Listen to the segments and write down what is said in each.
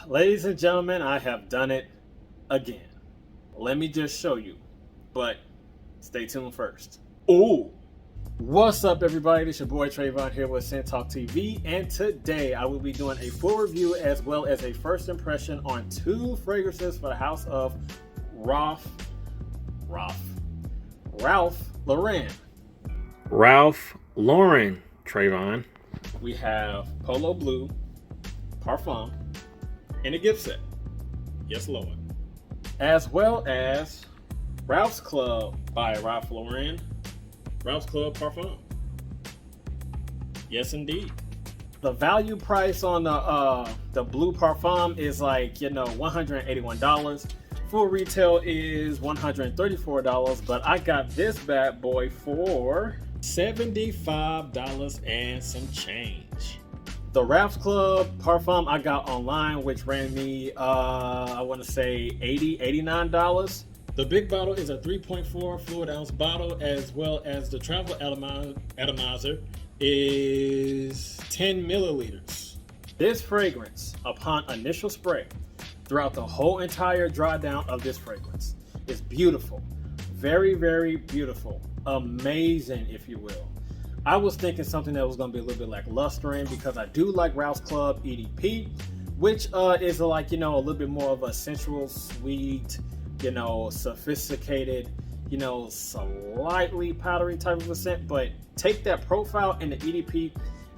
Ladies and gentlemen, I have done it again. Let me just show you, but stay tuned first. Ooh, what's up, everybody? This your boy Trayvon here with Sin Talk TV, and today I will be doing a full review as well as a first impression on two fragrances for the house of Ralph Lauren. Ralph Lauren, Trayvon. We have Polo Blue, Parfum, in a gift set. Yes, Lord. As well as Ralph's Club by Ralph Lauren. Ralph's Club Parfum. Yes, indeed. The value price on the Blue Parfum is like, $181. Full retail is $134, but I got this bad boy for $75 and some change. The Ralph's Club Parfum I got online, which ran me, I want to say $89. The big bottle is a 3.4 fluid ounce bottle, as well as the travel atomizer is 10 milliliters. This fragrance, upon initial spray, throughout the whole entire dry down of this fragrance, is beautiful. Very, very beautiful. Amazing, if you will. I was thinking something that was going to be a little bit like lustering, because I do like Ralph's Club EDP, which is like, a little bit more of a sensual, sweet, sophisticated, slightly powdery type of a scent. But take that profile in the EDP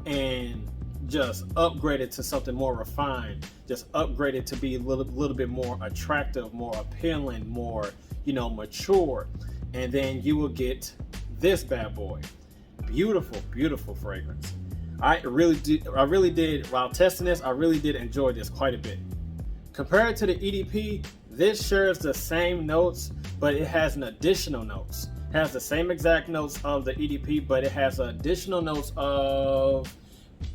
and just upgrade it to something more refined. Just upgrade it to be a little bit more attractive, more appealing, more, mature. And then you will get this bad boy. Beautiful, beautiful fragrance. I really did, while testing this, I really did enjoy this quite a bit. Compared to the EDP, this shares the same notes, but it has an additional notes. It has the same exact notes of the EDP, but it has additional notes of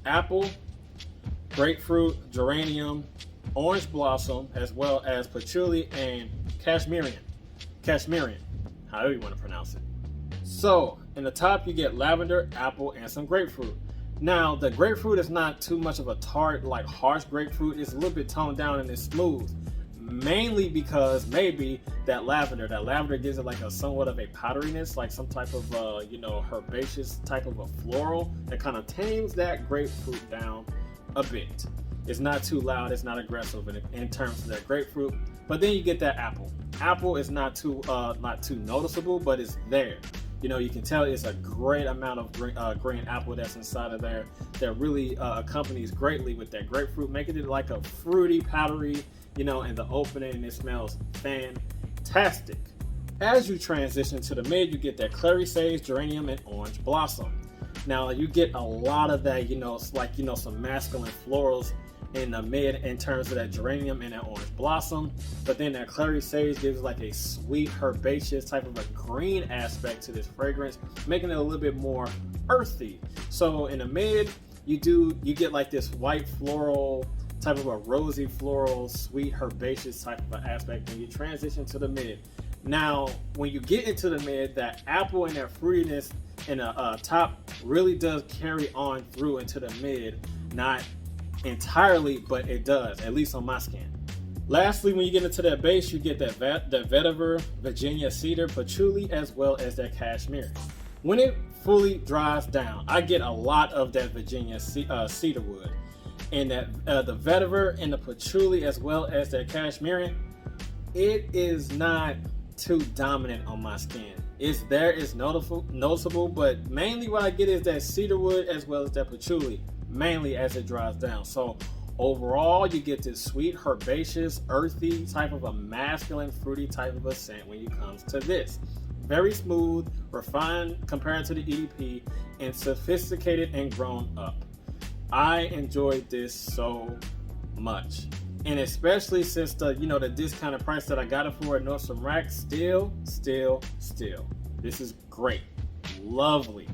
apple, grapefruit, geranium, orange blossom, as well as patchouli and cashmere, however you want to pronounce it. So in the top you get lavender, apple, and some grapefruit. Now the grapefruit is not too much of a tart, like harsh grapefruit. It's a little bit toned down and it's smooth, mainly because maybe that lavender gives it like a somewhat of a powderiness, like some type of herbaceous type of a floral that kind of tames that grapefruit down a bit. It's not too loud, it's not aggressive in terms of that grapefruit. But then you get that apple. Apple is not too noticeable, but it's there. You can tell it's a great amount of green apple that's inside of there that really accompanies greatly with that grapefruit, making it like a fruity, powdery, in the opening. It smells fantastic. As you transition to the mid, you get that clary sage, geranium, and orange blossom. Now you get a lot of that, it's like, some masculine florals in the mid in terms of that geranium and that orange blossom, but then that clary sage gives like a sweet herbaceous type of a green aspect to this fragrance, making it a little bit more earthy. So in the mid, you get like this white floral type of a rosy floral, sweet herbaceous type of an aspect, and you transition to the mid. Now when you get into the mid, that apple and that fruitiness in the top really does carry on through into the mid. Not entirely, but it does, at least on my skin. Lastly, when you get into that base, you get that vetiver, Virginia cedar, patchouli, as well as that cashmere. When it fully dries down, I get a lot of that Virginia cedar wood, and that the vetiver and the patchouli, as well as that cashmere. It is not too dominant on my skin. It's noticeable, but mainly what I get is that cedar wood as well as that patchouli, mainly as it dries down. So overall, you get this sweet, herbaceous, earthy type of a masculine, fruity type of a scent when it comes to this. Very smooth, refined compared to the EDP, and sophisticated and grown up. I enjoyed this so much. And especially since the discounted price that I got it for at Nordstrom Rack, still. This is great. Lovely.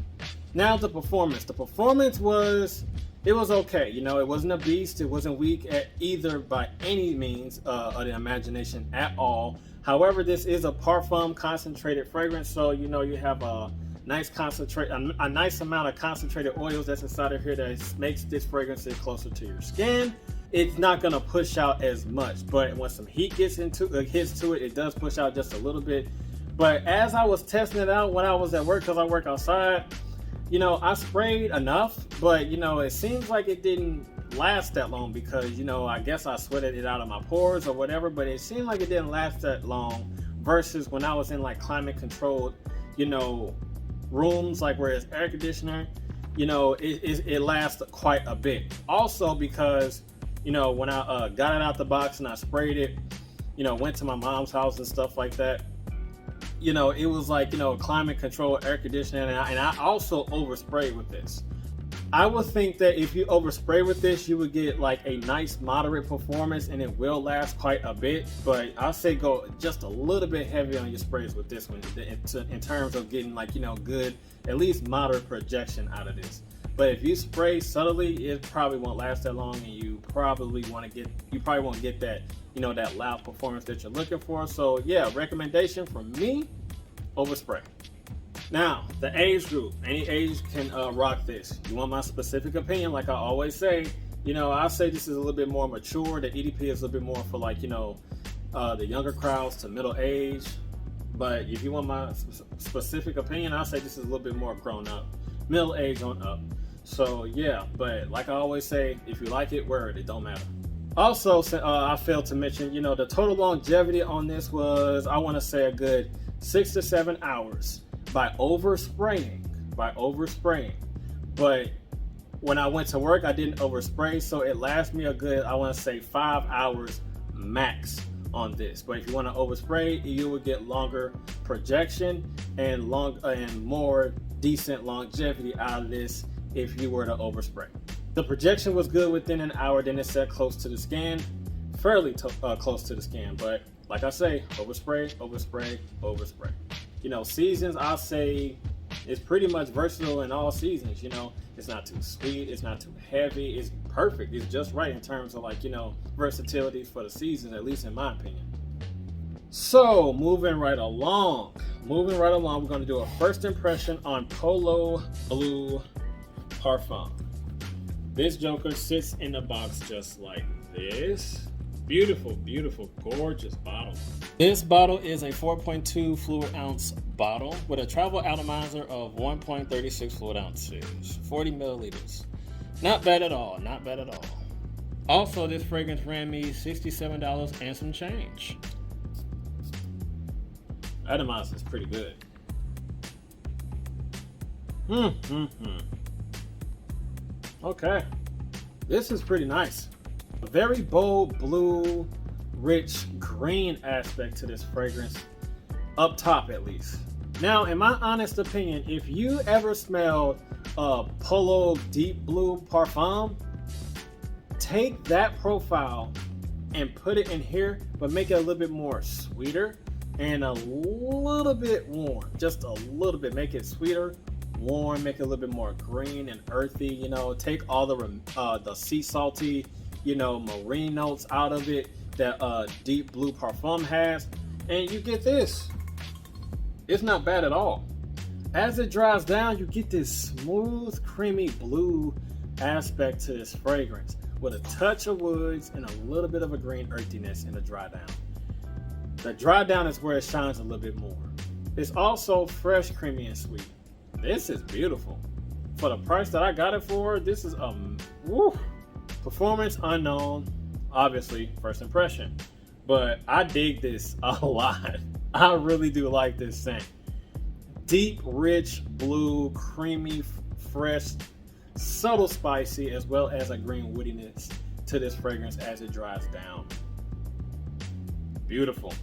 Now the performance. The performance was okay. It wasn't a beast. It wasn't weak at either by any means of the imagination at all. However, this is a Parfum concentrated fragrance, so you have a nice amount of concentrated oils that's inside of here that makes this fragrance sit closer to your skin. it's not gonna push out as much. But when some heat hits to it, it does push out just a little bit. But as I was testing it out when I was at work, because I work outside, you know, I sprayed enough, but you know, it seems like it didn't last that long because, you know, I guess I sweated it out of my pores or whatever, but it seemed like it didn't last that long versus when I was in like climate controlled, you know, rooms like where it's air conditioner, you know, it lasts quite a bit. Also because, you know, when I got it out the box and I sprayed it, you know, went to my mom's house and stuff like that, you know, it was like, you know, climate controlled air conditioning, and I also oversprayed with this. I would think that if you overspray with this, you would get like a nice moderate performance and it will last quite a bit. But I say go just a little bit heavy on your sprays with this one in terms of getting like, you know, good, at least moderate projection out of this. But if you spray subtly, it probably won't last that long, and you probably won't get that, you know, that loud performance that you're looking for. So yeah, recommendation from me, overspray. Now, the age group. Any age can rock this. You want my specific opinion, like I always say, you know, I say this is a little bit more mature. The EDP is a little bit more for like, you know, the younger crowds to middle age. But if you want my specific opinion, I say this is a little bit more grown up, middle age on up. So yeah, but like I always say, if you like it, wear it. It don't matter. Also, I failed to mention, you know, the total longevity on this was, I want to say, a good 6 to 7 hours. By overspraying. But when I went to work, I didn't overspray, so it lasts me a good, I want to say, 5 hours max on this. But if you want to overspray, you will get longer projection and more decent longevity out of this if you were to overspray. The projection was good within an hour, then it set close to the skin, fairly close to the skin. But like I say, overspray. You know, seasons, I'll say, it's pretty much versatile in all seasons. You know, it's not too sweet, it's not too heavy, it's perfect. It's just right in terms of like, you know, versatility for the season, at least in my opinion. So moving right along, we're going to do a first impression on Polo Blue Parfum. This joker sits in the box just like this. Beautiful, gorgeous bottle. This bottle is a 4.2 fluid ounce bottle with a travel atomizer of 1.36 fluid ounces, 40 milliliters. Not bad at all. Also, this fragrance ran me $67 and some change. Atomizer is pretty good. Okay, this is pretty nice. A very bold blue, rich green aspect to this fragrance, up top at least. Now, in my honest opinion, if you ever smelled Polo Deep Blue Parfum, take that profile and put it in here, but make it a little bit more sweeter and a little bit warm. Just a little bit. Make it sweeter, warm, make it a little bit more green and earthy. You know, take all the sea salty, you know, marine notes out of it that Deep Blue Parfum has, and you get this. It's not bad at all. As it dries down, you get this smooth, creamy blue aspect to this fragrance with a touch of woods and a little bit of a green earthiness in the dry down. The dry down is where it shines a little bit more. It's also fresh, creamy, and sweet. This is beautiful. For the price that I got it for, this is performance unknown, obviously first impression, but I dig this a lot. I really do like this scent. Deep, rich blue, creamy, fresh, subtle spicy, as well as a green woodiness to this fragrance as it dries down. Beautiful.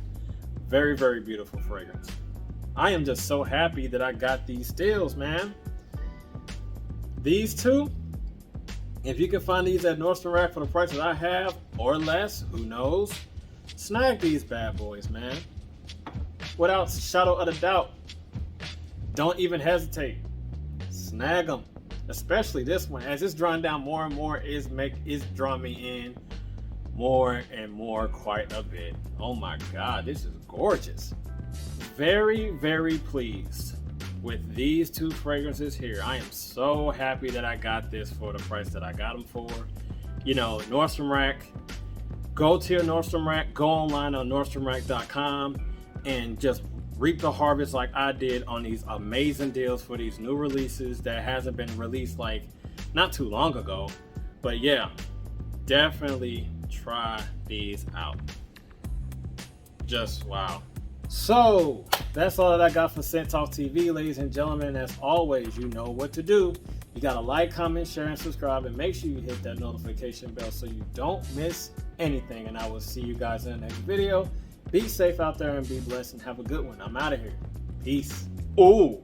Very, very beautiful fragrance. I am just so happy that I got these stills, man. These two, if you can find these at Nordstrom Rack for the price that I have, or less, who knows, snag these bad boys, man. Without shadow of a doubt. Don't even hesitate. Snag them. Especially this one. As it's drawing down more and more, it's drawing me in more and more quite a bit. Oh my God, this is gorgeous. Very, very pleased with these two fragrances here. I am so happy that I got this for the price that I got them for. Nordstrom Rack. Go to your Nordstrom Rack, go online on NordstromRack.com and just reap the harvest like I did on these amazing deals for these new releases that hasn't been released like not too long ago. But yeah, definitely try these out. Just wow. So that's all that I got for Scent Talk TV, ladies and gentlemen. As always, you know what to do. You gotta like, comment, share, and subscribe, and make sure you hit that notification bell so you don't miss anything. And I will see you guys in the next video. Be safe out there and be blessed and have a good one. I'm out of here. Peace. Ooh.